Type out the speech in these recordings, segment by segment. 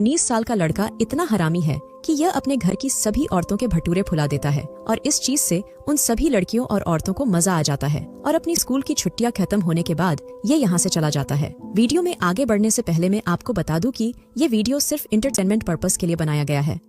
19 साल का लड़का इतना हरामी है कि यह अपने घर की सभी औरतों के भटूरे फुला देता है और इस चीज से उन सभी लड़कियों और औरतों को मजा आ जाता है और अपनी स्कूल की छुट्टियां खत्म होने के बाद ये यहाँ से चला जाता है। वीडियो में आगे बढ़ने से पहले मैं आपको बता दूं कि ये वीडियो सिर्फ इंटरटेनमेंट पर्पस के लिए बनाया गया है।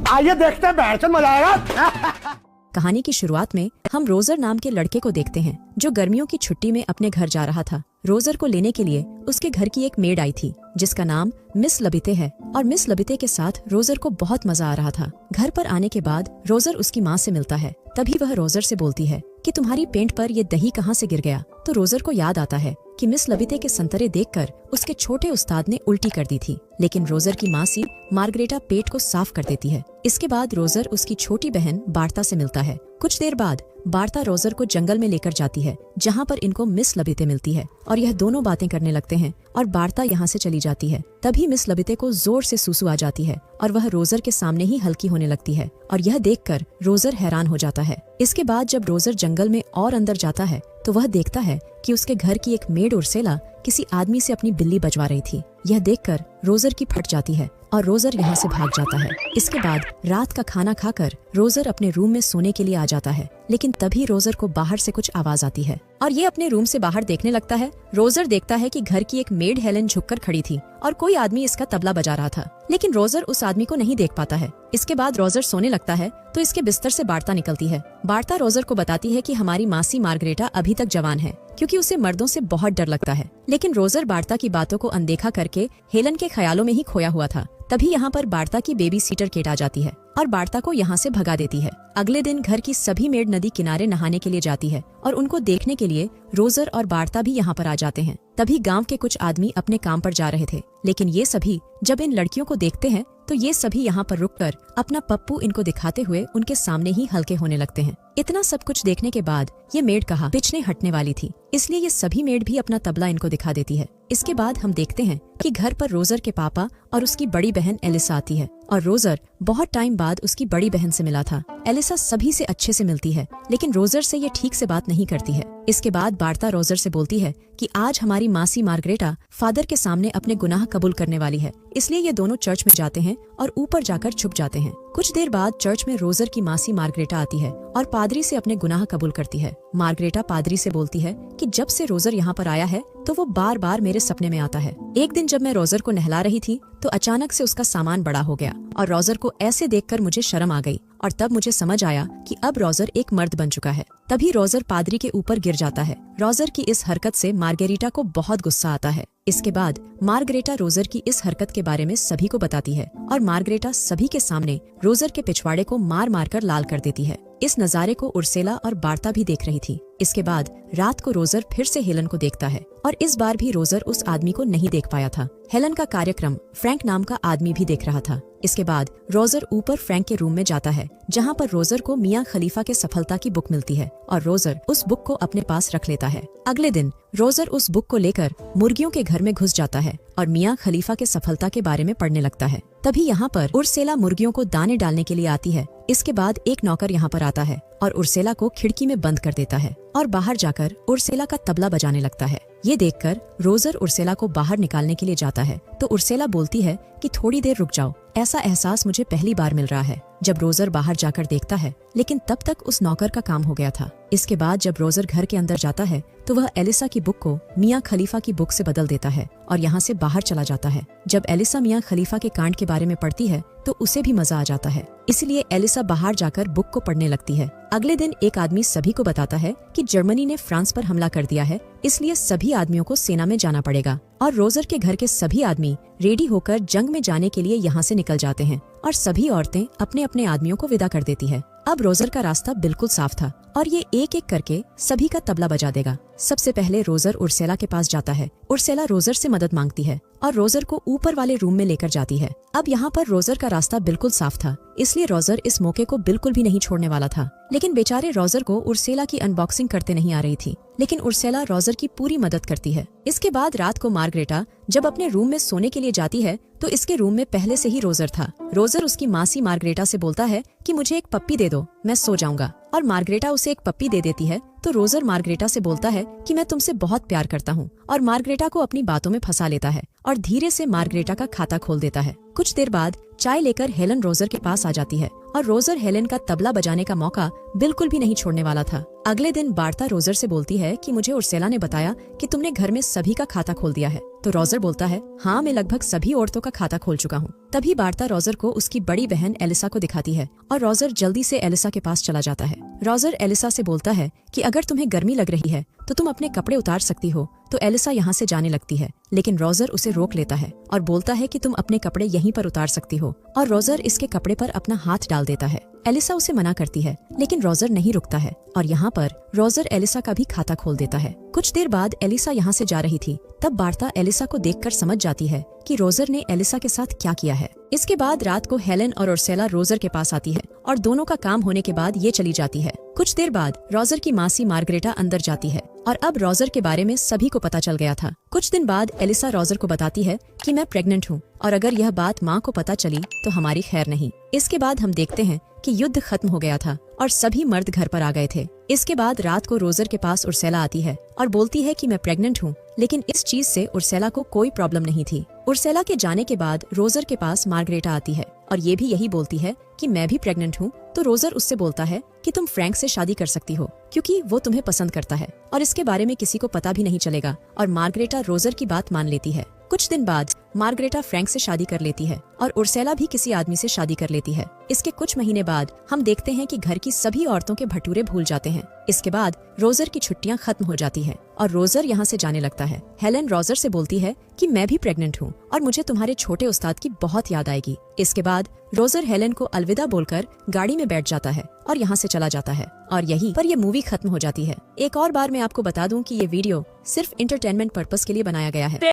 आइए देखते हैं, बैठ मजा आएगा। कहानी की शुरुआत में हम रोजर नाम के लड़के को देखते हैं जो गर्मियों की छुट्टी में अपने घर जा रहा था। रोजर को लेने के लिए उसके घर की एक मेड आई थी जिसका नाम मिस लबिते है और मिस लबिते के साथ रोजर को बहुत मजा आ रहा था। घर पर आने के बाद रोजर उसकी माँ से मिलता है। तभी वह रोजर से बोलती है कि तुम्हारी पेंट पर ये दही कहाँ से गिर गया। तो रोजर को याद आता है कि मिस लबिते के संतरे देखकर उसके छोटे उस्ताद ने उल्टी कर दी थी, लेकिन रोजर की मासी मार्गरेटा पेट को साफ कर देती है। इसके बाद रोजर उसकी छोटी बहन बार्ता से मिलता है। कुछ देर बाद बार्ता रोजर को जंगल में लेकर जाती है जहाँ पर इनको मिस लबिते मिलती है और यह दोनों बातें करने लगते हैं और बार्ता यहाँ से चली जाती है। तभी मिस लबिते को जोर से सूसू आ जाती है और वह रोजर के सामने ही हल्की होने लगती है और यह देखकर रोजर हैरान हो जाता है। इसके बाद जब रोजर जंगल में और अंदर जाता है तो वह देखता है कि उसके घर की एक मेड उर्सेला किसी आदमी से अपनी बिल्ली बजवा रही थी। यह देखकर रोजर की फट जाती है और रोजर यहाँ से भाग जाता है। इसके बाद रात का खाना खाकर रोजर अपने रूम में सोने के लिए आ जाता है, लेकिन तभी रोजर को बाहर से कुछ आवाज आती है और ये अपने रूम से बाहर देखने लगता है। रोजर देखता है कि घर की एक मेड हेलन झुककर खड़ी थी और कोई आदमी इसका तबला बजा रहा था, लेकिन रोजर उस आदमी को नहीं देख पाता है। इसके बाद रोजर सोने लगता है तो इसके बिस्तर से बार्ता निकलती है। बार्ता रोजर को बताती है कि हमारी मासी मार्गरेटा अभी तक जवान है क्योंकि उसे मर्दों से बहुत डर लगता है, लेकिन रोजर बार्ता की बातों को अनदेखा करके हेलन के ख्यालों में ही खोया हुआ था। तभी यहाँ पर बार्ता की बेबी सीटर केट आ जाती है और बार्ता को यहाँ से भगा देती है। अगले दिन घर की सभी मेड नदी किनारे नहाने के लिए जाती है और उनको देखने के लिए रोजर और बार्ता भी यहाँ पर आ जाते हैं। तभी गांव के कुछ आदमी अपने काम पर जा रहे थे, लेकिन ये सभी जब इन लड़कियों को देखते हैं तो ये सभी यहाँ पर रुककर अपना पप्पू इनको दिखाते हुए उनके सामने ही हल्के होने लगते हैं। इतना सब कुछ देखने के बाद ये मेड कहा पिछने हटने वाली थी, इसलिए ये सभी मेड भी अपना तबला इनको दिखा देती है। इसके बाद हम देखते हैं कि घर पर रोजर के पापा और उसकी बड़ी बहन एलिसा आती है और रोजर बहुत टाइम बाद उसकी बड़ी बहन से मिला था। एलिसा सभी से अच्छे से मिलती है, लेकिन रोजर से ये ठीक से बात नहीं करती है। इसके बाद बार्ता रोजर से बोलती है कि आज हमारी मासी मार्गरेटा फादर के सामने अपने गुनाह कबूल करने वाली है, इसलिए ये दोनों चर्च में जाते हैं और ऊपर जाकर छुप जाते हैं। कुछ देर बाद चर्च में रोजर की मासी मार्गरेटा आती है और पादरी से अपने गुनाह कबूल करती है। मार्गरेटा पादरी से बोलती है कि जब से रोजर यहाँ पर आया है तो वो बार बार मेरे सपने में आता है। एक दिन जब मैं रोजर को नहला रही थी तो अचानक से उसका सामान बड़ा हो गया और रोजर को ऐसे देखकर मुझे शर्म आ गई और तब मुझे समझ आया कि अब रोजर एक मर्द बन चुका है। तभी रोजर पादरी के ऊपर गिर जाता है। रोजर की इस हरकत से मार्गरेटा को बहुत गुस्सा आता है। इसके बाद मार्गरेटा रोजर की इस हरकत के बारे में सभी को बताती है और मार्गरेटा सभी के सामने रोजर के पिछवाड़े को मार मार कर लाल कर देती है। इस नज़ारे को उर्सेला और बार्ता भी देख रही थी। इसके बाद रात को रोजर फिर से हेलन को देखता है और इस बार भी रोजर उस आदमी को नहीं देख पाया था। हेलन का कार्यक्रम फ्रैंक नाम का आदमी भी देख रहा था। इसके बाद रोजर ऊपर फ्रैंक के रूम में जाता है जहाँ पर रोजर को मियाँ खलीफा के सफलता की बुक मिलती है और रोजर उस बुक को अपने पास रख लेता है। अगले दिन रोजर उस बुक को लेकर मुर्गियों के घर में घुस जाता है और मियाँ खलीफा के सफलता के बारे में पढ़ने लगता है। तभी यहाँ पर उर्सेला मुर्गियों को दाने डालने के लिए आती है। इसके बाद एक नौकर यहाँ पर आता है और उर्सेला को खिड़की में बंद कर देता है और बाहर जाकर उर्सेला का तबला बजाने लगता है। ये देखकर रोजर उर्सेला को बाहर निकालने के लिए जाता है तो उर्सेला बोलती है कि थोड़ी देर रुक जाओ, ऐसा एहसास मुझे पहली बार मिल रहा है। जब रोजर बाहर जाकर देखता है, लेकिन तब तक उस नौकर का काम हो गया था। इसके बाद जब रोजर घर के अंदर जाता है तो वह एलिसा की बुक को मियाँ खलीफा की बुक से बदल देता है और यहाँ से बाहर चला जाता है। जब एलिसा मियाँ खलीफा के कांड के बारे में पढ़ती है तो उसे भी मजा आ जाता है, इसलिए एलिसा बाहर जाकर बुक को पढ़ने लगती है। अगले दिन एक आदमी सभी को बताता है कि जर्मनी ने फ्रांस पर हमला कर दिया है, इसलिए सभी आदमियों को सेना में जाना पड़ेगा और रोजर के घर के सभी आदमी रेडी होकर जंग में जाने के लिए यहाँ से निकल जाते हैं और सभी औरतें अपने अपने आदमियों को विदा कर देती है। अब रोजर का रास्ता बिल्कुल साफ था और ये एक एक करके सभी का तबला बजा देगा। सबसे पहले रोजर उर्सेला के पास जाता है। उर्सेला रोजर से मदद मांगती है और रोजर को ऊपर वाले रूम में लेकर जाती है। अब यहाँ पर रोजर का रास्ता बिल्कुल साफ था, इसलिए रोजर इस मौके को बिल्कुल भी नहीं छोड़ने वाला था, लेकिन बेचारे रोजर को उर्सेला की अनबॉक्सिंग करते नहीं आ रही थी, लेकिन उर्सेला रोजर की पूरी मदद करती है। इसके बाद रात को मार्गरेटा जब अपने रूम में सोने के लिए जाती है तो इसके रूम में पहले से ही रोजर था। रोजर उसकी मासी मार्गरेटा से बोलता है कि मुझे एक पप्पी दे दो, मैं सो जाऊंगा, और मार्गरेटा उसे एक पप्पी दे देती है तो रोजर मार्गरेटा से बोलता है कि मैं तुमसे बहुत प्यार करता हूँ, और मार्गरेटा को अपनी बातों में फंसा लेता है और धीरे से मार्गरेटा का खाता खोल देता है। कुछ देर बाद चाय लेकर हेलन रोजर के पास आ जाती है और रोजर हेलन का तबला बजाने का मौका बिल्कुल भी नहीं छोड़ने वाला था। अगले दिन बार्ता रोजर से बोलती है कि मुझे उर्सेला ने बताया कि तुमने घर में सभी का खाता खोल दिया है। तो रोजर बोलता है, हाँ, मैं लगभग सभी औरतों का खाता खोल चुका हूँ। तभी बार्ता रोजर को उसकी बड़ी बहन एलिसा को दिखाती है और रोजर जल्दी से एलिसा के पास चला जाता है। रोजर एलिसा से बोलता है कि अगर तुम्हें गर्मी लग रही है तो तुम अपने कपड़े उतार सकती हो। तो एलिसा यहाँ से जाने लगती है, लेकिन रोजर उसे रोक लेता है और बोलता है कि तुम अपने कपड़े यहीं पर उतार सकती हो, और रोजर इसके कपड़े पर अपना हाथ डाल देता है। एलिसा उसे मना करती है, लेकिन रोजर नहीं रुकता है और यहाँ पर रोजर एलिसा का भी खाता खोल देता है। कुछ देर बाद एलिसा यहाँ से जा रही थी, तब बार्ता एलिसा को देखकर समझ जाती है कि रोजर ने एलिसा के साथ क्या किया है। इसके बाद रात को हेलन और उर्सेला रोजर के पास आती है और दोनों का काम होने के बाद ये चली जाती है। कुछ देर बाद रोजर की मासी मार्गरेटा अंदर जाती है और अब रोजर के बारे में सभी को पता चल गया था। कुछ दिन बाद एलिसा रोजर को बताती है कि मैं प्रेग्नेंट हूँ और अगर यह बात माँ को पता चली तो हमारी खैर नहीं। इसके बाद हम देखते हैं कि युद्ध खत्म हो गया था और सभी मर्द घर पर आ गए थे। इसके बाद रात को रोजर के पास उर्सेला आती है और बोलती है कि मैं प्रेग्नेंट हूँ, लेकिन इस चीज से उर्सेला को कोई प्रॉब्लम नहीं थी। उर्सेला के जाने के बाद रोजर के पास मार्गरेटा आती है और ये भी यही बोलती है कि मैं भी प्रेग्नेंट हूँ। तो रोजर उससे बोलता है कि तुम फ्रैंक से शादी कर सकती हो क्योंकि वो तुम्हें पसंद करता है और इसके बारे में किसी को पता भी नहीं चलेगा, और मार्गरेटा रोजर की बात मान लेती है। कुछ दिन बाद मार्गरेटा फ्रैंक से शादी कर लेती है और उर्सेला भी किसी आदमी से शादी कर लेती है। इसके कुछ महीने बाद हम देखते हैं कि घर की सभी औरतों के भटूरे भूल जाते हैं। इसके बाद रोजर की छुट्टियां खत्म हो जाती हैं और रोजर यहाँ से जाने लगता है। हेलन रोजर से बोलती है कि मैं भी प्रेग्नेंट हूँ और मुझे तुम्हारे छोटे उस्ताद की बहुत याद आएगी। इसके बाद रोजर हेलन को अलविदा बोलकर गाड़ी में बैठ जाता है और यहाँ से चला जाता है और यहीं पर ये मूवी खत्म हो जाती है। एक और बार मैं आपको बता दूं कि ये वीडियो सिर्फ इंटरटेनमेंट पर्पस के लिए बनाया गया है।